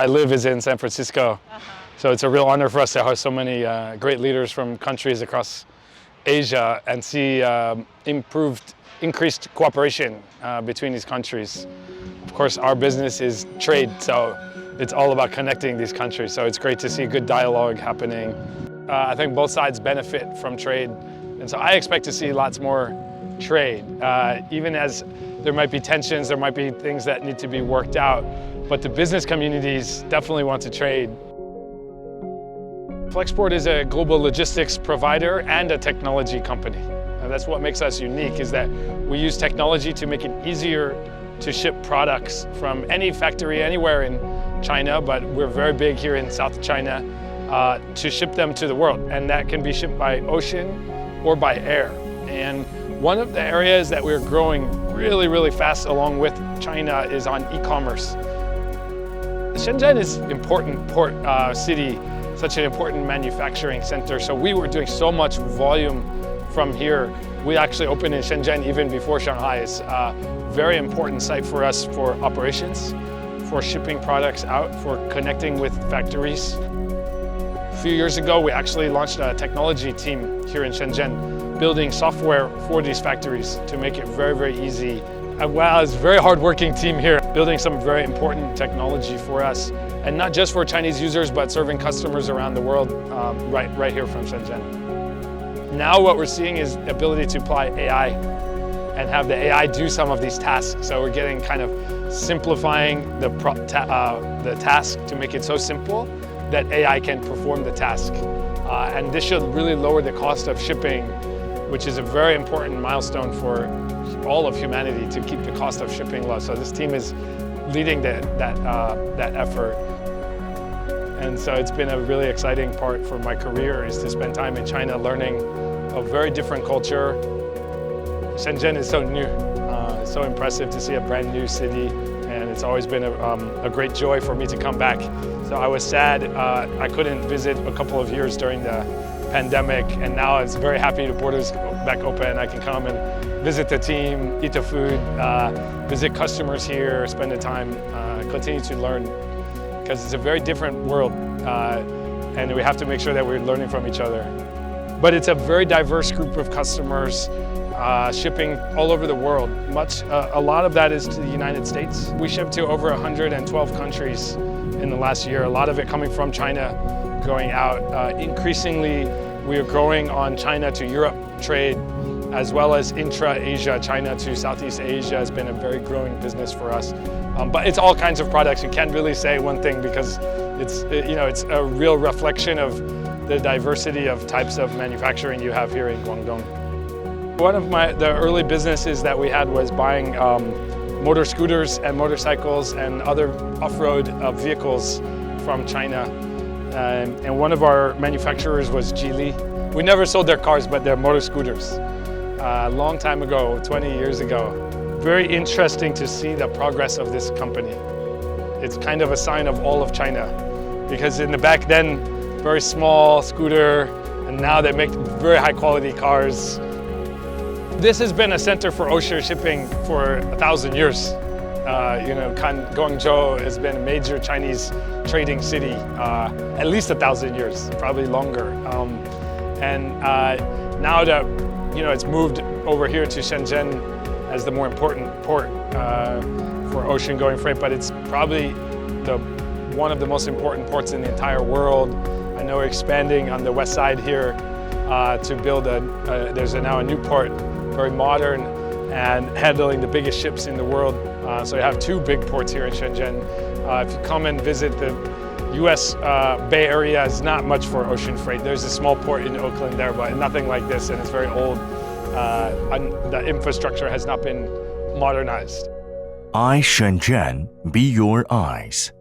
I live is in San Francisco. So it's a real honor for us to host so many great leaders from countries across Asia and see increased cooperation between these countries. Of course, our business is trade, so it's all about connecting these countries. So it's great to see good dialogue happening. I think both sides benefit from trade, and so I expect to see lots more trade. Even as there might be tensions, there might be things that need to be worked out, but the business communities definitely want to trade. Flexport is a global logistics provider and a technology company. And that's what makes us unique, is that we use technology to make it easier to ship products from any factory anywhere in China, but we're very big here in South China, to ship them to the world. And that can be shipped by ocean or by air. And one of the areas that we're growing really, really fast along with China is on e-commerce. Shenzhen is an important port city, such an important manufacturing center. So we were doing so much volume from here. We actually opened in Shenzhen even before Shanghai. It's a very important site for us for operations, for shipping products out, for connecting with factories. A few years ago, we actually launched a technology team here in Shenzhen, building software for these factories to make it very, very easy. Well, it's a very hard-working team here, building some very important technology for us, and not just for Chinese users, but serving customers around the world, right here from Shenzhen. Now what we're seeing is the ability to apply AI and have the AI do some of these tasks. So we're getting kind of simplifying the task to make it so simple that AI can perform the task. And this should really lower the cost of shipping, which is a very important milestone for all of humanity, to keep the cost of shipping low. So this team is leading that effort. And so it's been a really exciting part for my career, is to spend time in China learning a very different culture. Shenzhen is so new, so impressive to see a brand new city, and it's always been a great joy for me to come back. So I was sad I couldn't visit a couple of years during the pandemic, and now I was very happy the borders back open. I can come and visit the team, eat the food, visit customers here, spend the time, continue to learn, because it's a very different world, and we have to make sure that we're learning from each other. But it's a very diverse group of customers, shipping all over the world. A lot of that is to the United States. We shipped to over 112 countries in the last year, a lot of it coming from China, going out. Increasingly, we are growing on China to Europe trade, as well as intra-Asia. China to Southeast Asia has been a very growing business for us. But it's all kinds of products. You can't really say one thing, because it's a real reflection of the diversity of types of manufacturing you have here in Guangdong. One of the early businesses that we had was buying motor scooters and motorcycles and other off-road vehicles from China. And one of our manufacturers was Geely. We never sold their cars, but their motor scooters. A long time ago, 20 years ago. Very interesting to see the progress of this company. It's kind of a sign of all of China, because in the back then, very small scooter, and now they make very high quality cars. This has been a center for ocean shipping for 1,000 years. Guangzhou has been a major Chinese trading city, at least 1,000 years, probably longer. Now that it's moved over here to Shenzhen as the more important port for ocean going freight, but it's probably one of the most important ports in the entire world. I know we're expanding on the west side here to build there's now a new port, very modern and handling the biggest ships in the world. So you have two big ports here in Shenzhen. If you come and visit the US Bay Area, is not much for ocean freight. There's a small port in Oakland there, but nothing like this, and it's very old. The infrastructure has not been modernized. iShenzhen, be your eyes.